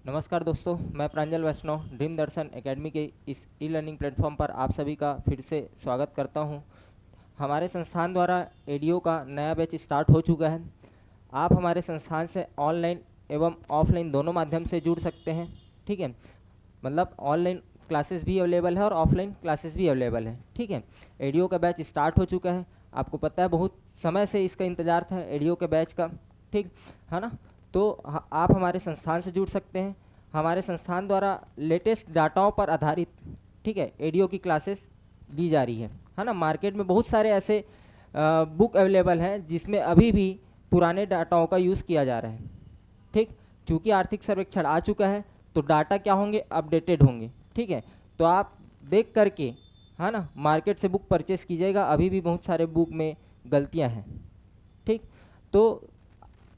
नमस्कार दोस्तों, मैं प्रांजल वैष्णव ड्रीम दर्शन एकेडमी के इस ई लर्निंग प्लेटफॉर्म पर आप सभी का फिर से स्वागत करता हूं। हमारे संस्थान द्वारा एडीओ का नया बैच स्टार्ट हो चुका है। आप हमारे संस्थान से ऑनलाइन एवं ऑफलाइन दोनों माध्यम से जुड़ सकते हैं। ठीक है, मतलब ऑनलाइन क्लासेस भी अवेलेबल है और ऑफलाइन क्लासेस भी अवेलेबल है। ठीक है, एडीओ का बैच स्टार्ट हो चुका है। आपको पता है बहुत समय से इसका इंतज़ार था एडीओ के बैच का। ठीक है ना। तो आप हमारे संस्थान से जुड़ सकते हैं। हमारे संस्थान द्वारा लेटेस्ट डाटाओं पर आधारित, ठीक है, एडीओ की क्लासेस ली जा रही है ना। मार्केट में बहुत सारे ऐसे बुक अवेलेबल हैं जिसमें अभी भी पुराने डाटाओं का यूज़ किया जा रहा है। ठीक, चूँकि आर्थिक सर्वेक्षण आ चुका है तो डाटा क्या होंगे, अपडेटेड होंगे। ठीक है, तो आप देख करके, है ना, मार्केट से बुक परचेस कीजिएगा। अभी भी बहुत सारे बुक में गलतियां हैं। ठीक, तो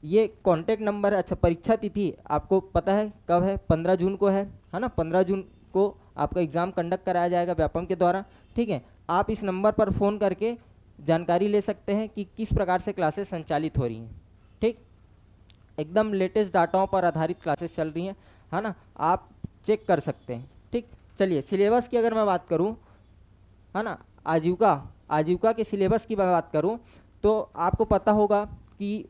ये कॉन्टैक्ट नंबर, अच्छा परीक्षा तिथि आपको पता है कब है? 15 जून को है ना। 15 जून को आपका एग्ज़ाम कंडक्ट कराया जाएगा व्यापम के द्वारा। ठीक है, आप इस नंबर पर फ़ोन करके जानकारी ले सकते हैं कि किस प्रकार से क्लासेस संचालित हो रही हैं। ठीक, एकदम लेटेस्ट डाटाओं पर आधारित क्लासेस चल रही हैं, है ना। आप चेक कर सकते हैं। ठीक, चलिए सिलेबस की अगर मैं बात करूं, है ना, आजीविका आजीविका के सिलेबस की मैं बात करूं तो आपको पता होगा कि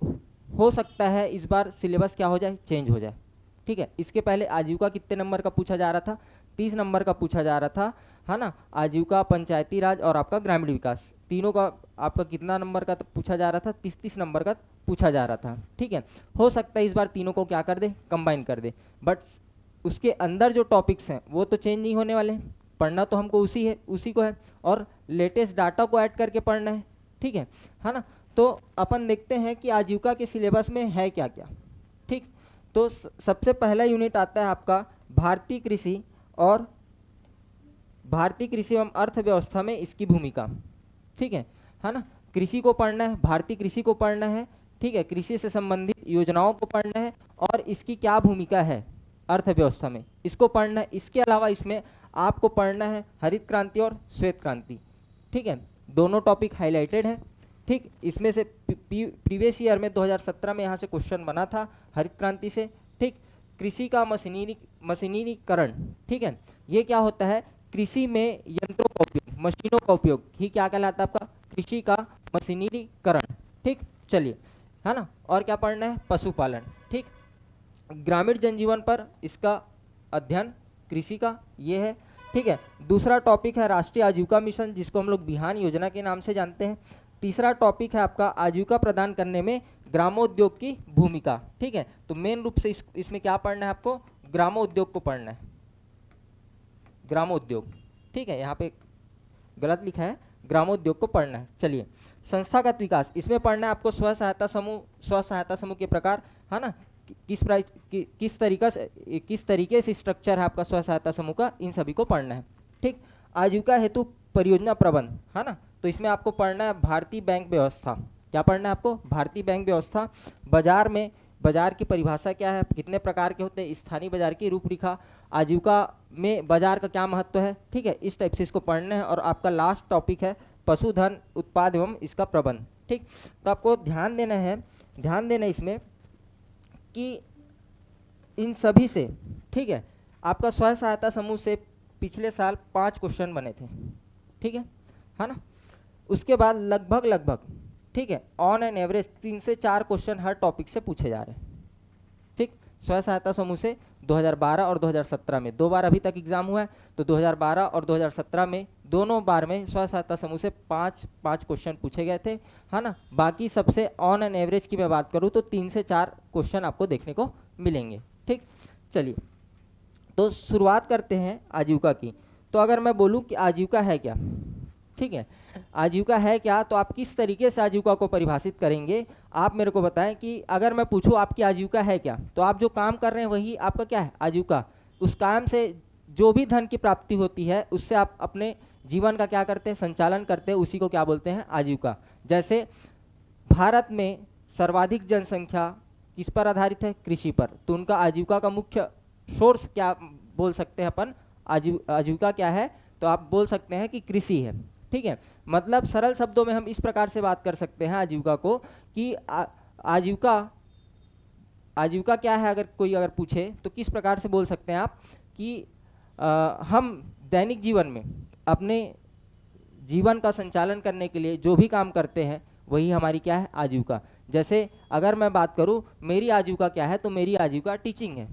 हो सकता है इस बार सिलेबस क्या हो जाए, चेंज हो जाए। ठीक है, इसके पहले आजीविका कितने नंबर का पूछा जा रहा था? 30 नंबर का पूछा जा रहा था, है ना। आजीविका, पंचायती राज और आपका ग्रामीण विकास, तीनों का आपका कितना नंबर का पूछा जा रहा था? 30-30 नंबर का पूछा जा रहा था। ठीक है, हो सकता है इस बार तीनों को क्या कर दे, कंबाइन कर दे। बट उसके अंदर जो टॉपिक्स हैं वो तो चेंज नहीं होने वाले हैं। पढ़ना तो हमको उसी को है और लेटेस्ट डाटा को ऐड करके पढ़ना है। ठीक है ना। तो अपन देखते हैं कि आजीविका के सिलेबस में है क्या क्या। ठीक, तो सबसे पहला यूनिट आता है आपका भारतीय कृषि और भारतीय कृषि एवं अर्थव्यवस्था में इसकी भूमिका। ठीक है ना। कृषि को पढ़ना है, भारतीय कृषि को पढ़ना है। ठीक है, कृषि से संबंधित योजनाओं को पढ़ना है और इसकी क्या भूमिका है अर्थव्यवस्था में, इसको पढ़ना है। इसके अलावा इसमें आपको पढ़ना है हरित क्रांति और श्वेत क्रांति। ठीक है, दोनों टॉपिक हाईलाइटेड है। ठीक, इसमें से प्रीवियस ईयर में 2017 में यहाँ से क्वेश्चन बना था हरित क्रांति से। ठीक, कृषि का मशीनीकरण। ठीक है, ये क्या होता है? कृषि में यंत्रों का उपयोग, मशीनों का उपयोग ही क्या कहलाता है आपका? कृषि का मशीनीकरण। ठीक, चलिए, है ना। और क्या पढ़ना है? पशुपालन। ठीक, ग्रामीण जनजीवन पर इसका अध्ययन कृषि का ये है। ठीक है, दूसरा टॉपिक है राष्ट्रीय आजीविका मिशन, जिसको हम लोग बिहान योजना के नाम से जानते हैं। तीसरा टॉपिक है आपका आजीविका प्रदान करने में ग्रामोद्योग की भूमिका। ठीक है, तो मेन रूप से इसमें क्या पढ़ना है आपको? ग्रामोद्योग को पढ़ना है, ग्रामोद्योग। ठीक है, यहाँ पे गलत लिखा है, ग्रामोद्योग को पढ़ना है। चलिए, संस्थागत विकास, इसमें पढ़ना है आपको स्व सहायता समूह के प्रकार, है ना। किस तरीके से स्ट्रक्चर है आपका स्व सहायता समूह का, इन सभी को पढ़ना है। ठीक, आजीविका हेतु परियोजना प्रबंध, है ना। तो इसमें आपको पढ़ना है भारतीय बैंक व्यवस्था। क्या पढ़ना है आपको? भारतीय बैंक व्यवस्था। बाजार की परिभाषा क्या है, कितने प्रकार के होते हैं, स्थानीय बाजार की रूपरेखा, आजीविका में बाजार का क्या महत्व है। ठीक है, इस टाइप से इसको पढ़ना है। और आपका लास्ट टॉपिक है पशुधन उत्पाद एवं इसका प्रबंध। ठीक, तो आपको ध्यान देना है इसमें कि इन सभी से, ठीक है, आपका स्व सहायता समूह से पिछले साल 5 क्वेश्चन बने थे। ठीक है ना। उसके बाद लगभग, ठीक है, ऑन एन एवरेज 3 से 4 क्वेश्चन हर टॉपिक से पूछे जा रहे हैं। ठीक, स्व सहायता समूह से 2012 और 2017 में 2 बार अभी तक एग्जाम हुआ है। तो 2012 और 2017 में दोनों बार में स्व सहायता समूह से 5 क्वेश्चन पूछे गए थे, है ना। बाकी सबसे ऑन एन एवरेज की मैं बात करूँ तो 3 से 4 क्वेश्चन आपको देखने को मिलेंगे। ठीक, चलिए, तो शुरुआत करते हैं आजीविका की। तो अगर मैं बोलूँ कि आजीविका है क्या, ठीक है, आजीविका है क्या, तो आप किस तरीके से आजीविका को परिभाषित करेंगे? आप मेरे को बताएं कि अगर मैं पूछूं आपकी आजीविका है क्या, तो आप जो काम कर रहे हैं वही आपका क्या है? आजीविका। उस काम से जो भी धन की प्राप्ति होती है उससे आप अपने जीवन का क्या करते हैं? संचालन करते हैं, उसी को क्या बोलते हैं? आजीविका। जैसे भारत में सर्वाधिक जनसंख्या किस पर आधारित है? कृषि पर। तो उनका आजीविका का मुख्य सोर्स क्या बोल सकते हैं अपन? आजीविका क्या है? तो आप बोल सकते हैं कि कृषि है। ठीक है, मतलब सरल शब्दों में हम इस प्रकार से बात कर सकते हैं आजीविका को कि आजीविका आजीविका क्या है अगर कोई अगर पूछे तो किस प्रकार से बोल सकते हैं आप कि हम दैनिक जीवन में अपने जीवन का संचालन करने के लिए जो भी काम करते हैं वही हमारी क्या है, आजीविका। जैसे अगर मैं बात करूं मेरी आजीविका क्या है, तो मेरी आजीविका टीचिंग है,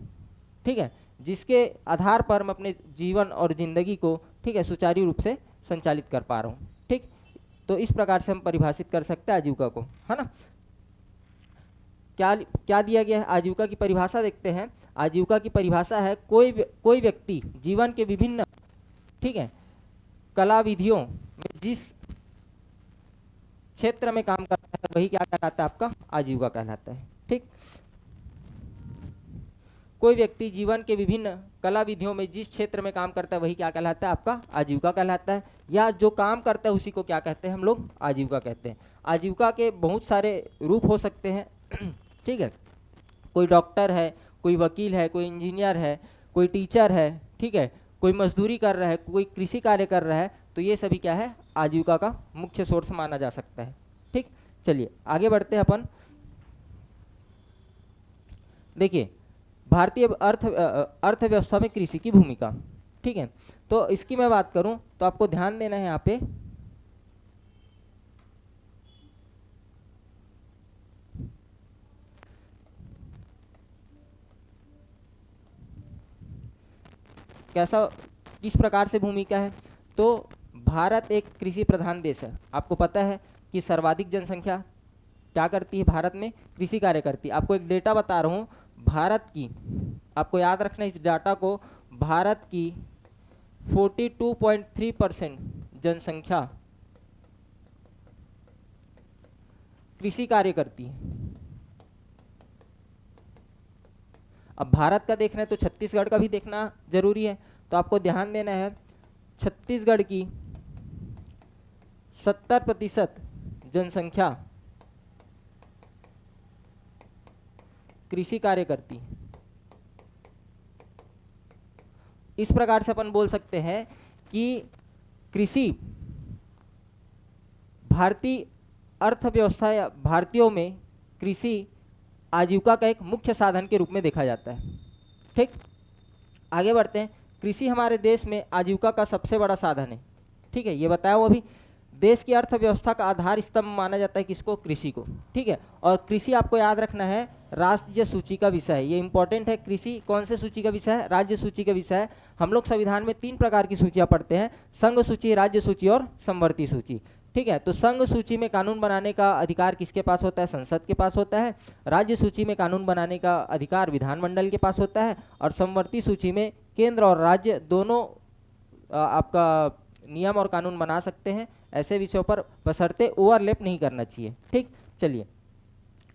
ठीक है, जिसके आधार पर मैं अपने जीवन और ज़िंदगी को, ठीक है, सुचारू रूप से संचालित कर पा रहा हूँ। ठीक, तो इस प्रकार से हम परिभाषित कर सकते हैं आजीविका को, है ना। क्या क्या दिया गया है, आजीविका की परिभाषा देखते हैं। आजीविका की परिभाषा है कोई व्यक्ति जीवन के विभिन्न, ठीक है, कला विधियों में जिस क्षेत्र में काम करता है वही क्या कहलाता है, आपका आजीविका कहलाता है। ठीक, कोई व्यक्ति जीवन के विभिन्न कला विधियों में जिस क्षेत्र में काम करता है वही क्या कहलाता है, आपका आजीविका कहलाता है। या जो काम करता है उसी को क्या कहते हैं, हम लोग आजीविका कहते हैं। आजीविका के बहुत सारे रूप हो सकते हैं ठीक है, कोई डॉक्टर है, कोई वकील है, कोई इंजीनियर है, कोई टीचर है, ठीक है, कोई मजदूरी कर रहा है, कोई कृषि कार्य कर रहा है, तो ये सभी क्या है, आजीविका का मुख्य सोर्स माना जा सकता है। ठीक, चलिए आगे बढ़ते हैं अपन। देखिए भारतीय अर्थव्यवस्था में कृषि की भूमिका, ठीक है, तो इसकी मैं बात करूं तो आपको ध्यान देना है यहाँ पे। कैसा, किस प्रकार से भूमिका है, तो भारत एक कृषि प्रधान देश है। आपको पता है कि सर्वाधिक जनसंख्या क्या करती है, भारत में कृषि कार्य करती है। आपको एक डेटा बता रहा हूँ, भारत की, आपको याद रखना इस डाटा को, भारत की 42.3% जनसंख्या कृषि कार्य करती है। अब भारत का देखना है तो छत्तीसगढ़ का भी देखना जरूरी है, तो आपको ध्यान देना है छत्तीसगढ़ की 70% जनसंख्या कृषि कार्य करती है। इस प्रकार से अपन बोल सकते हैं कि कृषि भारतीय अर्थव्यवस्था या भारतीयों में कृषि आजीविका का एक मुख्य साधन के रूप में देखा जाता है। ठीक, आगे बढ़ते हैं। कृषि हमारे देश में आजीविका का सबसे बड़ा साधन है। ठीक है, ये बताया वो अभी, देश की अर्थव्यवस्था का आधार स्तंभ माना जाता है किसको, कृषि को। ठीक है, और कृषि आपको याद रखना है राज्य सूची का विषय है, ये इंपॉर्टेंट है। कृषि कौन से सूची का विषय है, राज्य सूची का विषय है। हम लोग संविधान में 3 प्रकार की सूचियां पढ़ते हैं, संघ सूची, राज्य सूची और समवर्ती सूची। ठीक है, तो संघ सूची में कानून बनाने का अधिकार किसके पास होता है, संसद के पास होता है। राज्य सूची में कानून बनाने का अधिकार विधानमंडल के पास होता है। और समवर्ती सूची में केंद्र और राज्य दोनों आपका नियम और कानून बना सकते हैं ऐसे विषयों पर, बशर्ते ओवरलैप नहीं करना चाहिए। ठीक, चलिए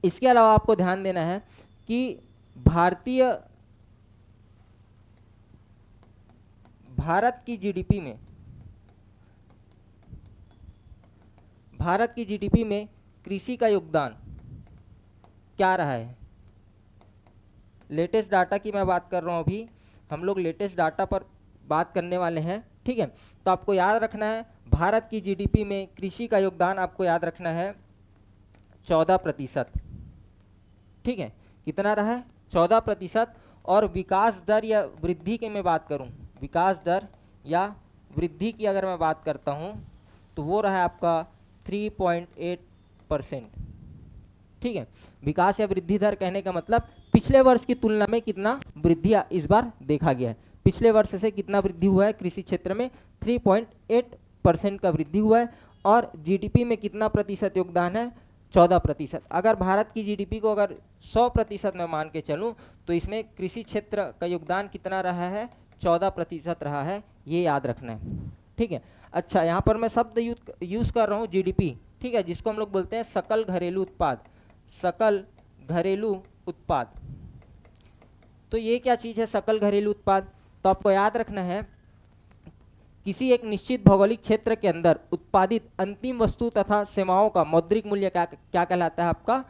इसके अलावा आपको ध्यान देना है कि भारत की जीडीपी में कृषि का योगदान क्या रहा है। लेटेस्ट डाटा की मैं बात कर रहा हूं, अभी हम लोग लेटेस्ट डाटा पर बात करने वाले हैं। ठीक है, तो आपको याद रखना है भारत की जीडीपी में कृषि का योगदान आपको याद रखना है 14%। ठीक है, कितना रहा है, 14%। और विकास दर या वृद्धि की मैं बात करूं, विकास दर या वृद्धि की अगर मैं बात करता हूं तो वो रहा है आपका 3.8%। ठीक है, विकास या वृद्धि दर कहने का मतलब पिछले वर्ष की तुलना में कितना वृद्धि इस बार देखा गया है। पिछले वर्ष से कितना वृद्धि हुआ है कृषि क्षेत्र में, 3.8% का वृद्धि हुआ है। और जीडीपी में कितना प्रतिशत योगदान है, 14%। अगर भारत की जीडीपी को अगर 100% में मान के चलूं तो इसमें कृषि क्षेत्र का योगदान कितना रहा है, 14% रहा है, ये याद रखना है। ठीक है, अच्छा यहाँ पर मैं शब्द यूज़ कर रहा हूँ जीडीपी, ठीक है, जिसको हम लोग बोलते हैं सकल घरेलू उत्पाद, सकल घरेलू उत्पाद। तो ये क्या चीज़ है सकल घरेलू उत्पाद, तो आपको याद रखना है किसी एक निश्चित भौगोलिक क्षेत्र के अंदर उत्पादित अंतिम वस्तु तथा सेवाओं का मौद्रिक मूल्य क्या कहलाता है, आपका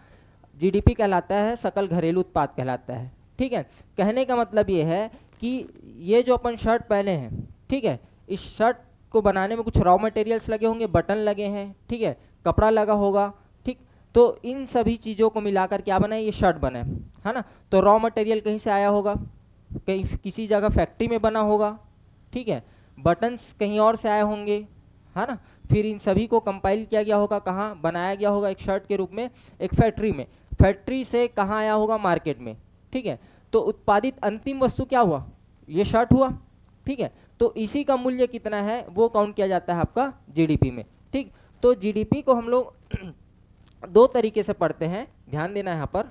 जीडीपी कहलाता है, सकल घरेलू उत्पाद कहलाता है। ठीक है, कहने का मतलब ये है कि ये जो अपन शर्ट पहने हैं, ठीक है, इस शर्ट को बनाने में कुछ रॉ मटेरियल्स लगे होंगे, बटन लगे हैं, ठीक है, कपड़ा लगा होगा, ठीक, तो इन सभी चीज़ों को मिलाकर क्या बना है, ये शर्ट बना है ना। तो रॉ मटेरियल कहीं से आया होगा, कहीं किसी जगह फैक्ट्री में बना होगा, ठीक है। बटन्स कहीं और से आए होंगे, है ना। फिर इन सभी को कंपाइल किया गया होगा, कहाँ बनाया गया होगा, एक शर्ट के रूप में एक फैक्ट्री में। फैक्ट्री से कहाँ आया होगा, मार्केट में, ठीक है। तो उत्पादित अंतिम वस्तु क्या हुआ, ये शर्ट हुआ, ठीक है। तो इसी का मूल्य कितना है वो काउंट किया जाता है आपका जीडीपी में, ठीक। तो जीडीपी को हम लोग दो तरीके से पढ़ते हैं, ध्यान देना यहाँ पर।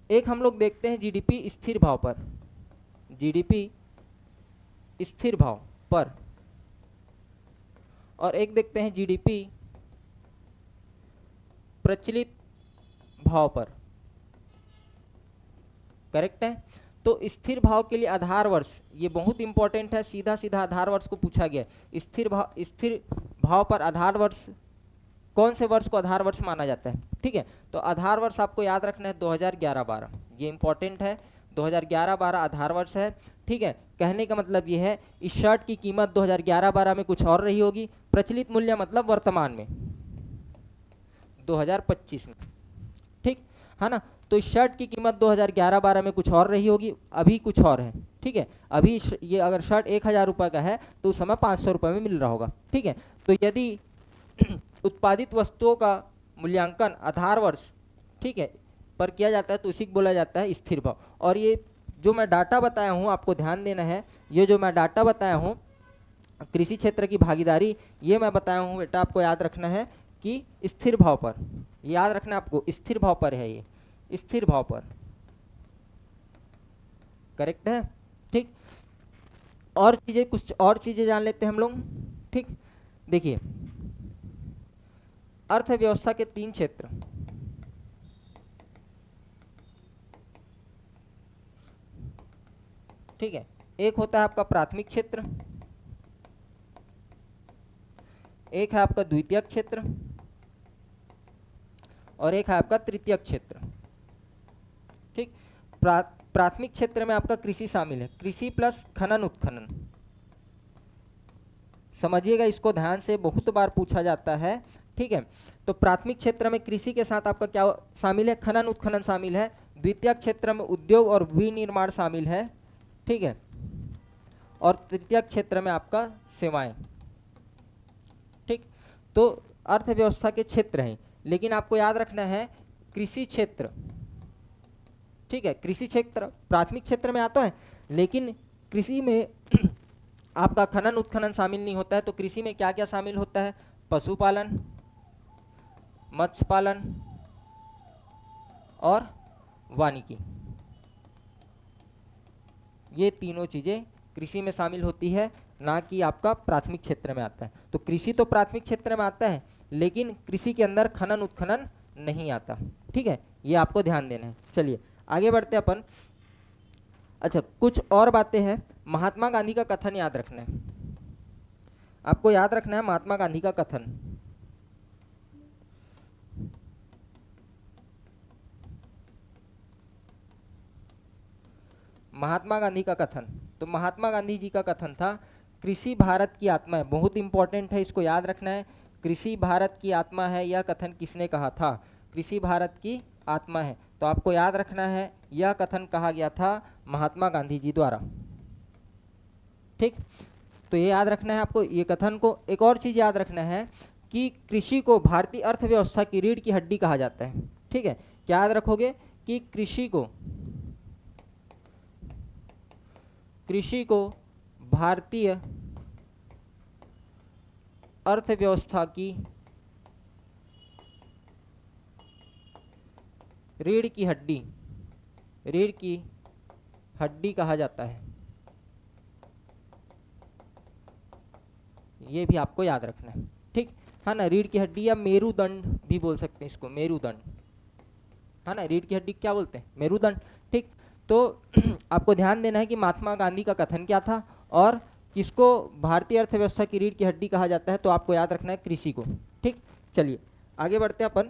एक हम लोग देखते हैं जीडीपी स्थिर भाव पर, जीडीपी स्थिर भाव पर, और एक देखते हैं जीडीपी प्रचलित भाव पर। करेक्ट है। तो स्थिर भाव के लिए आधार वर्ष, ये बहुत इंपॉर्टेंट है, सीधा सीधा आधार वर्ष को पूछा गया। स्थिर भाव पर आधार वर्ष, कौन से वर्ष को आधार वर्ष माना जाता है, ठीक है। तो आधार वर्ष आपको याद रखना है 2011-12, ये इंपॉर्टेंट है। 2011-12 आधार वर्ष है, ठीक है। कहने का मतलब ये है इस शर्ट की कीमत 2011-12 में कुछ और रही होगी, प्रचलित मूल्य मतलब वर्तमान में 2025 में, ठीक है ना। तो इस शर्ट की कीमत 2011-12 में कुछ और रही होगी, अभी कुछ और है, ठीक है। अभी ये अगर शर्ट 1000 रुपये का है तो उस समय 500 रुपये में मिल रहा होगा, ठीक है। तो यदि उत्पादित वस्तुओं का मूल्यांकन आधार वर्ष, ठीक है, पर किया जाता है तो इसी को बोला जाता है स्थिर भाव। और ये जो मैं डाटा बताया हूँ आपको ध्यान देना है, ये जो मैं डाटा बताया हूँ कृषि क्षेत्र की भागीदारी, ये मैं बताया हूँ बेटा, आपको याद रखना है कि स्थिर भाव पर, याद रखना आपको स्थिर भाव पर है, ये स्थिर भाव पर, करेक्ट है, ठीक। और चीजें, कुछ और चीजें जान लेते हैं हम लोग, ठीक। देखिए अर्थव्यवस्था के 3 क्षेत्र, ठीक है। एक होता है आपका प्राथमिक क्षेत्र, एक है आपका द्वितीयक क्षेत्र, और एक है आपका तृतीयक क्षेत्र, ठीक। प्राथमिक क्षेत्र में आपका कृषि शामिल है, कृषि प्लस खनन उत्खनन, समझिएगा इसको ध्यान से, बहुत बार पूछा जाता है, ठीक है। तो प्राथमिक क्षेत्र में कृषि के साथ आपका क्या शामिल है, खनन उत्खनन शामिल है। द्वितीयक क्षेत्र में उद्योग और विनिर्माण शामिल है, ठीक है। और तृतीयक क्षेत्र में आपका सेवाएं, ठीक। तो अर्थव्यवस्था के क्षेत्र हैं, लेकिन आपको याद रखना है कृषि क्षेत्र, ठीक है, कृषि क्षेत्र प्राथमिक क्षेत्र में आता है, लेकिन कृषि में आपका खनन उत्खनन शामिल नहीं होता है। तो कृषि में क्या क्या शामिल होता है, पशुपालन, मत्स्य पालन और वानिकी, ये तीनों चीजें कृषि में शामिल होती है, ना कि आपका प्राथमिक क्षेत्र में आता है। तो कृषि तो प्राथमिक क्षेत्र में आता है, लेकिन कृषि के अंदर खनन उत्खनन नहीं आता, ठीक है, ये आपको ध्यान देना है। चलिए आगे बढ़ते अपन। अच्छा, कुछ और बातें हैं। महात्मा गांधी का कथन याद रखना है, आपको याद रखना है महात्मा गांधी का कथन। महात्मा गांधी का कथन, तो महात्मा गांधी जी का कथन था, कृषि भारत की आत्मा है, बहुत इंपॉर्टेंट है, इसको याद रखना है। कृषि भारत की आत्मा है, यह कथन किसने कहा था, कृषि भारत की आत्मा है। तो आपको याद रखना है यह कथन कहा गया था महात्मा गांधी जी द्वारा, ठीक। तो ये याद रखना है आपको, ये कथन को। एक और चीज याद रखना है कि कृषि को भारतीय अर्थव्यवस्था की रीढ़ की हड्डी कहा जाता है, ठीक है। क्या याद रखोगे कि कृषि को भारतीय अर्थव्यवस्था की रीढ़ की हड्डी कहा जाता है, ये भी आपको याद रखना है, ठीक है ना। रीढ़ की हड्डी या मेरुदंड भी बोल सकते हैं इसको, मेरुदंड, है ना। रीढ़ की हड्डी क्या बोलते हैं, मेरुदंड, ठीक। तो आपको ध्यान देना है कि महात्मा गांधी का कथन क्या था और किसको भारतीय अर्थव्यवस्था की रीढ़ की हड्डी कहा जाता है, तो आपको याद रखना है कृषि को, ठीक। चलिए आगे बढ़ते हैं अपन।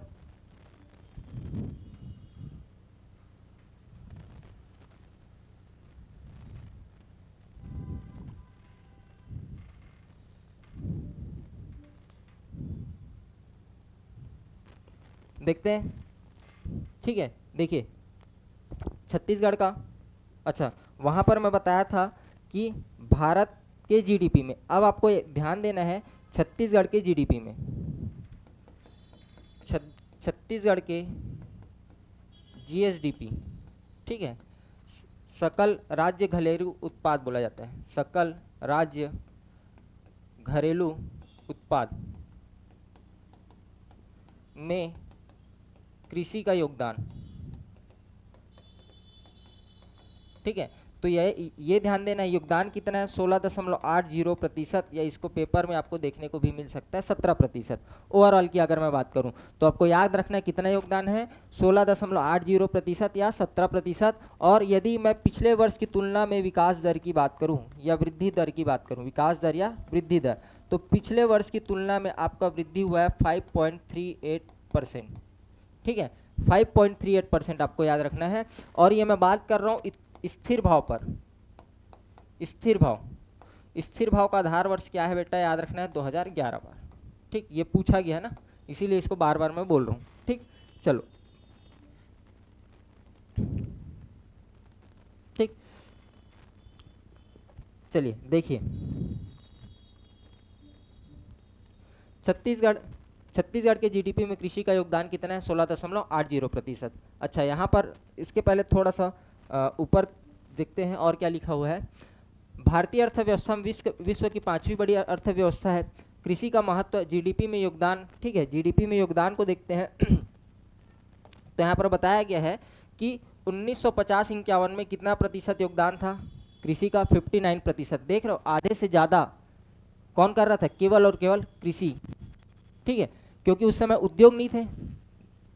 देखते हैं, ठीक है। देखिए छत्तीसगढ़ का, अच्छा वहाँ पर मैं बताया था कि भारत के जीडीपी में, अब आपको ध्यान देना है छत्तीसगढ़ के जीडीपी में, छत्तीसगढ़ के जीएसडीपी, ठीक है, सकल राज्य घरेलू उत्पाद बोला जाता है, सकल राज्य घरेलू उत्पाद में कृषि का योगदान, ठीक है। तो ये ध्यान देना है योगदान कितना है, 16.80%, या इसको पेपर में आपको देखने को भी मिल सकता है 17%। ओवरऑल की अगर मैं बात करूं तो आपको याद रखना है कितना योगदान है, 16.80% या 17%। और यदि मैं पिछले वर्ष की तुलना में विकास दर की बात करूं या वृद्धि दर की बात करूं, विकास दर या वृद्धि दर, तो पिछले वर्ष की तुलना में आपका वृद्धि हुआ है 5.38%, ठीक है, 5.38% आपको याद रखना है। और ये मैं बात कर रहा हूँ स्थिर भाव पर, स्थिर भाव का आधार वर्ष क्या है बेटा, याद रखना है 2011 बार, ठीक, ये पूछा गया है ना, इसीलिए इसको बार बार मैं बोल रहा हूँ, ठीक। चलो ठीक, चलिए देखिए छत्तीसगढ़ के जीडीपी में कृषि का योगदान कितना है, 16.80%। अच्छा यहाँ पर इसके पहले थोड़ा सा ऊपर देखते हैं और क्या लिखा हुआ है। भारतीय अर्थव्यवस्था में विश्व की 5वीं बड़ी अर्थव्यवस्था है। कृषि का महत्व जीडीपी में योगदान, ठीक है, जीडीपी में योगदान को देखते हैं तो यहाँ पर बताया गया है कि 1950-51 में कितना प्रतिशत योगदान था कृषि का, 59%। देख रहे हो आधे से ज़्यादा कौन कर रहा था, केवल और केवल कृषि, ठीक है, क्योंकि उस समय उद्योग नहीं थे,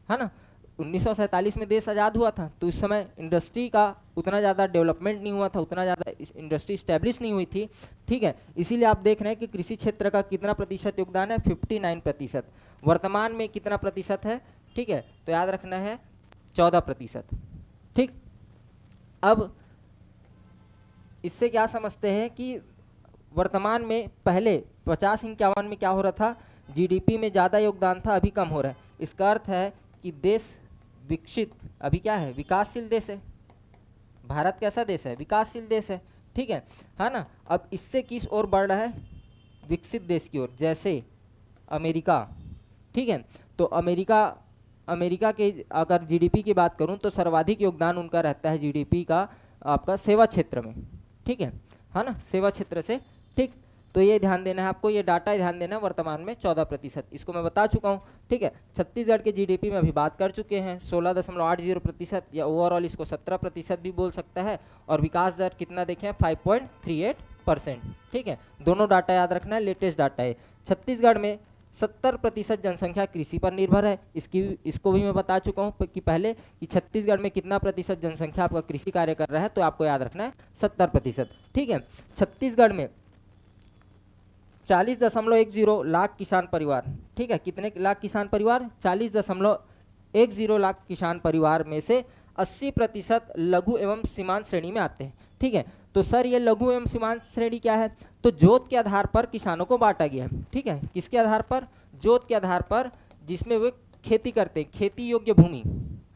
है ना। 1947 में देश आज़ाद हुआ था, तो उस समय इंडस्ट्री का उतना ज़्यादा डेवलपमेंट नहीं हुआ था, उतना ज़्यादा इंडस्ट्री स्टैब्लिश नहीं हुई थी, ठीक है। इसीलिए आप देख रहे हैं कि कृषि क्षेत्र का कितना प्रतिशत योगदान है, 59%। वर्तमान में कितना प्रतिशत है, ठीक है, तो याद रखना है 14%, ठीक। अब इससे क्या समझते हैं कि वर्तमान में पहले 50-51 में क्या हो रहा था, जीडीपी में ज़्यादा योगदान था, अभी कम हो रहा है। इसका अर्थ है कि देश विकसित, अभी क्या है, विकासशील देश है। भारत कैसा देश है, विकासशील देश है, ठीक है ना। अब इससे किस ओर बढ़ रहा है, विकसित देश की ओर, जैसे अमेरिका, ठीक है। तो अमेरिका के अगर जीडीपी की बात करूं तो सर्वाधिक योगदान उनका रहता है जीडीपी का आपका सेवा क्षेत्र में, ठीक है ना, सेवा क्षेत्र से, ठीक। तो ये ध्यान देना है आपको, ये डाटा ध्यान देना है, वर्तमान में 14%, इसको मैं बता चुका हूँ, ठीक है। छत्तीसगढ़ के जीडीपी में अभी बात कर चुके हैं 16.80%, या ओवरऑल इसको 17% भी बोल सकता है। और विकास दर कितना देखें, 5.38%, ठीक है। दोनों डाटा याद रखना है, लेटेस्ट डाटा है। छत्तीसगढ़ में 70% जनसंख्या कृषि पर निर्भर है, इसको भी मैं बता चुका हूँ कि पहले कि छत्तीसगढ़ में कितना प्रतिशत जनसंख्या आपका कृषि कार्य कर रहा है, तो आपको याद रखना है 70%, ठीक है। छत्तीसगढ़ में 40.10 लाख किसान परिवार, ठीक है, कितने लाख किसान परिवार, 40.10 लाख किसान परिवार में से 80% लघु एवं सीमांत श्रेणी में आते हैं, ठीक है। तो सर ये लघु एवं सीमांत श्रेणी क्या है, तो जोत के आधार पर किसानों को बांटा गया है, ठीक है, किसके आधार पर, जोत के आधार पर, जिसमें वे खेती करते हैं, खेती योग्य भूमि,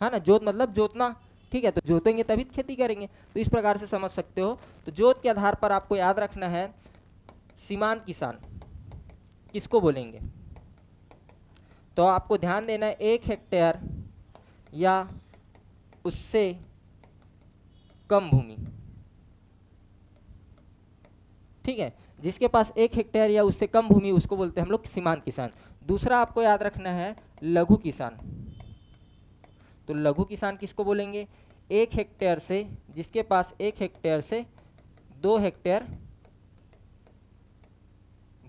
है ना, जोत मतलब जोतना, ठीक है, तो जोतेंगे तभी खेती करेंगे, तो इस प्रकार से समझ सकते हो। तो जोत के आधार पर आपको याद रखना है सीमांत किसान किसको बोलेंगे, तो आपको ध्यान देना है 1 हेक्टेयर या उससे कम भूमि, ठीक है, जिसके पास 1 हेक्टेयर या उससे कम भूमि उसको बोलते हैं हम लोग सीमांत किसान। दूसरा आपको याद रखना है लघु किसान, तो लघु किसान किसको बोलेंगे, 1 हेक्टेयर से, जिसके पास 1 हेक्टेयर से 2 हेक्टेयर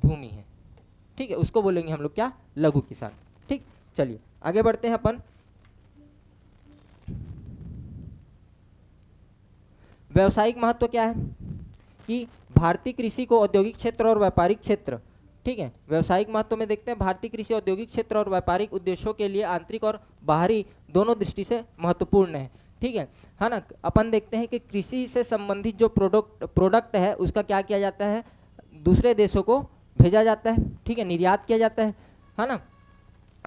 भूमि है, ठीक है, उसको बोलेंगे हम लोग क्या, लघु किसान, ठीक। चलिए आगे बढ़ते हैं अपन। व्यवसायिक महत्व क्या है कि भारतीय कृषि को औद्योगिक क्षेत्र और व्यापारिक क्षेत्र, ठीक है, व्यवसायिक महत्व में देखते हैं भारतीय कृषि औद्योगिक क्षेत्र और व्यापारिक उद्देश्यों के लिए आंतरिक और बाहरी दोनों दृष्टि से महत्वपूर्ण है, ठीक है ना। अपन देखते हैं कि कृषि से संबंधित जो प्रोडक्ट है उसका क्या किया जाता है, दूसरे देशों को भेजा जाता है, ठीक है, निर्यात किया जाता है ना।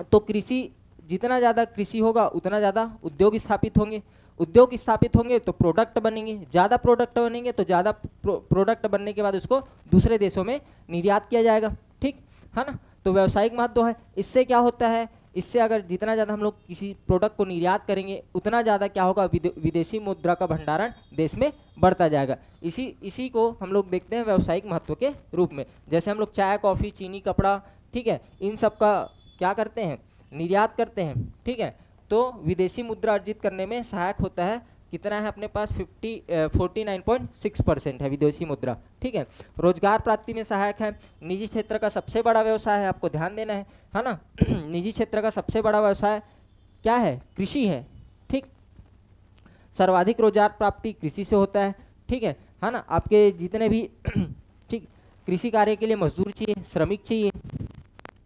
तो कृषि जितना ज़्यादा कृषि होगा उतना ज़्यादा उद्योग स्थापित होंगे, उद्योग स्थापित होंगे तो प्रोडक्ट बनेंगे, ज़्यादा प्रोडक्ट बनेंगे तो ज़्यादा प्रोडक्ट बनने के बाद उसको दूसरे देशों में निर्यात किया जाएगा, ठीक है ना। तो व्यावसायिक महत्व है। इससे क्या होता है, इससे अगर जितना ज़्यादा हम लोग किसी प्रोडक्ट को निर्यात करेंगे उतना ज़्यादा क्या होगा, विदेशी मुद्रा का भंडारण देश में बढ़ता जाएगा। इसी को हम लोग देखते हैं व्यावसायिक महत्व के रूप में। जैसे हम लोग चाय, कॉफ़ी, चीनी, कपड़ा, ठीक है, इन सब का क्या करते हैं, निर्यात करते हैं, ठीक है। तो विदेशी मुद्रा अर्जित करने में सहायक होता है। कितना है अपने पास, 49.6% है विदेशी मुद्रा, ठीक है। रोजगार प्राप्ति में सहायक है। निजी क्षेत्र का सबसे बड़ा व्यवसाय है, आपको ध्यान देना है ना। निजी क्षेत्र का सबसे बड़ा व्यवसाय क्या है, कृषि है, ठीक। सर्वाधिक रोजगार प्राप्ति कृषि से होता है, ठीक है ना। आपके जितने भी ठीक कृषि कार्य के लिए मजदूर चाहिए, श्रमिक चाहिए,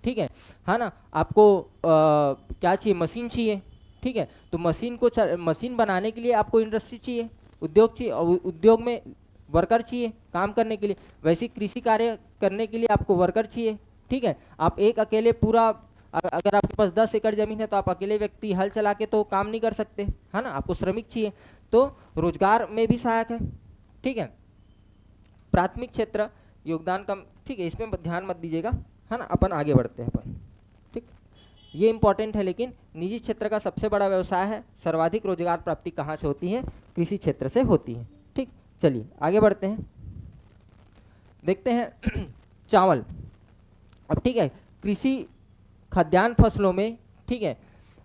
ठीक है ना। आपको क्या चाहिए, मशीन चाहिए, ठीक है। तो मशीन बनाने के लिए आपको इंडस्ट्री चाहिए, उद्योग चाहिए, और उद्योग में वर्कर चाहिए काम करने के लिए। वैसे कृषि कार्य करने के लिए आपको वर्कर चाहिए, ठीक है। आप एक अकेले पूरा, अगर आपके पास 10 एकड़ जमीन है तो आप अकेले व्यक्ति हल चला के तो काम नहीं कर सकते, है ना, आपको श्रमिक चाहिए। तो रोजगार में भी सहायक है, ठीक है। प्राथमिक क्षेत्र योगदान कम, ठीक है, इसमें ध्यान मत दीजिएगा, है ना। अपन आगे बढ़ते हैं अपन, ठीक, ये इंपॉर्टेंट है। लेकिन निजी क्षेत्र का सबसे बड़ा व्यवसाय है। सर्वाधिक रोजगार प्राप्ति कहाँ से होती है, कृषि क्षेत्र से होती है, ठीक। चलिए आगे बढ़ते हैं, देखते हैं चावल। अब ठीक है, कृषि खाद्यान्न फसलों में, ठीक है,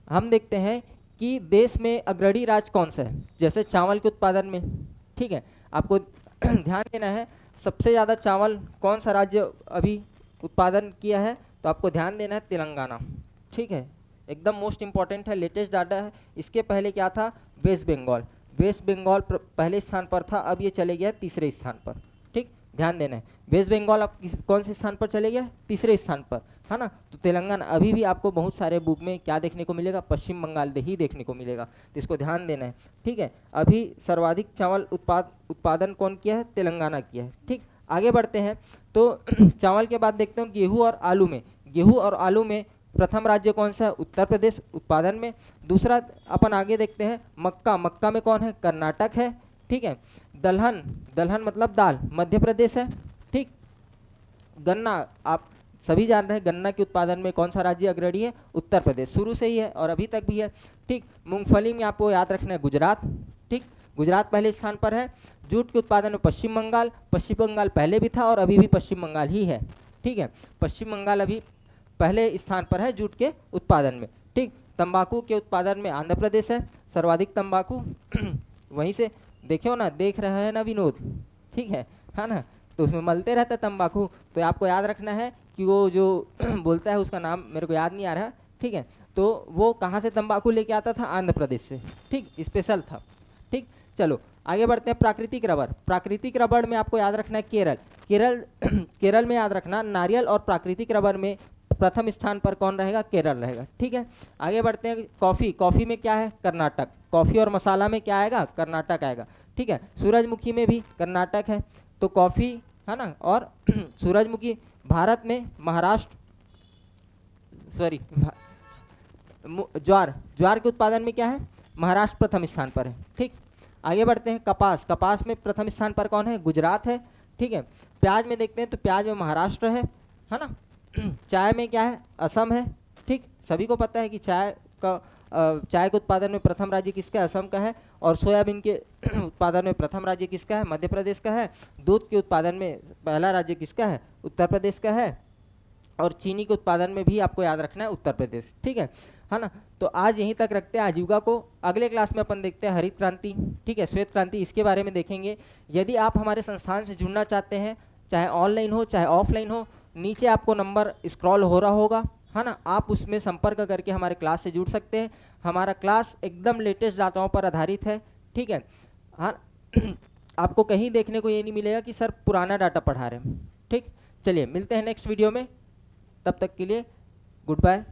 हम देखते हैं कि देश में अग्रणी राज्य कौन सा है। जैसे चावल के उत्पादन में, ठीक है, आपको ध्यान देना है सबसे ज़्यादा चावल कौन सा राज्य अभी उत्पादन किया है, तो आपको ध्यान देना है तेलंगाना, ठीक है, एकदम मोस्ट इंपॉर्टेंट है, लेटेस्ट डाटा है। इसके पहले क्या था, वेस्ट बंगाल। वेस्ट बंगाल पहले स्थान पर था, अब ये चले गया तीसरे स्थान पर, ठीक, ध्यान देना है। वेस्ट बंगाल अब कौन से स्थान पर चले गया, तीसरे स्थान पर, है ना। तो तेलंगाना अभी भी आपको बहुत सारे बुक में क्या देखने को मिलेगा, पश्चिम बंगाल ही देखने को मिलेगा, तो इसको ध्यान देना है, ठीक है। अभी सर्वाधिक चावल उत्पादन कौन किया है, तेलंगाना किया है, ठीक। आगे बढ़ते हैं तो चावल के बाद देखते हैं गेहूं और आलू में। गेहूं और आलू में प्रथम राज्य कौन सा है, उत्तर प्रदेश उत्पादन में। दूसरा अपन आगे देखते हैं मक्का। मक्का में कौन है, कर्नाटक है, ठीक है। दलहन, दलहन मतलब दाल, मध्य प्रदेश है, ठीक। गन्ना, आप सभी जान रहे हैं गन्ना के उत्पादन में कौन सा राज्य अग्रणी है, उत्तर प्रदेश, शुरू से ही है और अभी तक भी है, ठीक। मूंगफली में आपको याद रखना है गुजरात, ठीक, गुजरात पहले स्थान पर है। जूट के उत्पादन में पश्चिम बंगाल, पश्चिम बंगाल पहले भी था और अभी भी पश्चिम बंगाल ही है, ठीक है। पश्चिम बंगाल अभी पहले स्थान पर है जूट के उत्पादन में, ठीक। तंबाकू के उत्पादन में आंध्र प्रदेश है, सर्वाधिक तंबाकू वहीं से, देखियो ना, देख रहे हैं ना विनोद, ठीक है ना। तो उसमें मलते रहता है तंबाकू, तो आपको याद रखना है कि वो जो बोलता है उसका नाम मेरे को याद नहीं आ रहा, ठीक है। तो वो कहाँ से तंबाकू लेके आता था, आंध्र प्रदेश से, ठीक, स्पेशल था, ठीक। चलो आगे बढ़ते हैं, प्राकृतिक रबर। प्राकृतिक रबर में आपको याद रखना है केरल। केरल में याद रखना, नारियल और प्राकृतिक रबर में प्रथम स्थान पर कौन रहेगा, केरल रहेगा, ठीक है। आगे बढ़ते हैं, कॉफ़ी। कॉफ़ी में क्या है, कर्नाटक। कॉफ़ी और मसाला में क्या आएगा, कर्नाटक आएगा, ठीक है। सूरजमुखी में भी कर्नाटक है, तो कॉफ़ी, है ना, और सूरजमुखी। भारत में महाराष्ट्र, सॉरी, ज्वार, ज्वार के उत्पादन में क्या है, महाराष्ट्र प्रथम स्थान पर है, ठीक। आगे बढ़ते हैं, कपास। कपास में प्रथम स्थान पर कौन है, गुजरात है, ठीक है। प्याज में देखते हैं तो प्याज में महाराष्ट्र है ना। चाय में क्या है, असम है, ठीक। सभी को पता है कि चाय के उत्पादन में प्रथम राज्य किसका है, असम का है। और सोयाबीन के उत्पादन में प्रथम राज्य किसका है, मध्य प्रदेश का है। दूध के उत्पादन में पहला राज्य किसका है, उत्तर प्रदेश का है। और चीनी के उत्पादन में भी आपको याद रखना है उत्तर प्रदेश, ठीक है ना। तो आज यहीं तक रखते हैं आजीविका को। अगले क्लास में अपन देखते हैं हरित क्रांति, ठीक है, श्वेत क्रांति, इसके बारे में देखेंगे। यदि आप हमारे संस्थान से जुड़ना चाहते हैं, चाहे ऑनलाइन हो चाहे ऑफलाइन हो, नीचे आपको नंबर स्क्रॉल हो रहा होगा, है ना, आप उसमें संपर्क करके हमारे क्लास से जुड़ सकते हैं। हमारा क्लास एकदम लेटेस्ट डाटाओं पर आधारित है, ठीक है। हाँ, आपको कहीं देखने को ये नहीं मिलेगा कि सर पुराना डाटा पढ़ा रहे हैं, ठीक। चलिए मिलते हैं नेक्स्ट वीडियो में, तब तक के लिए गुड बाय।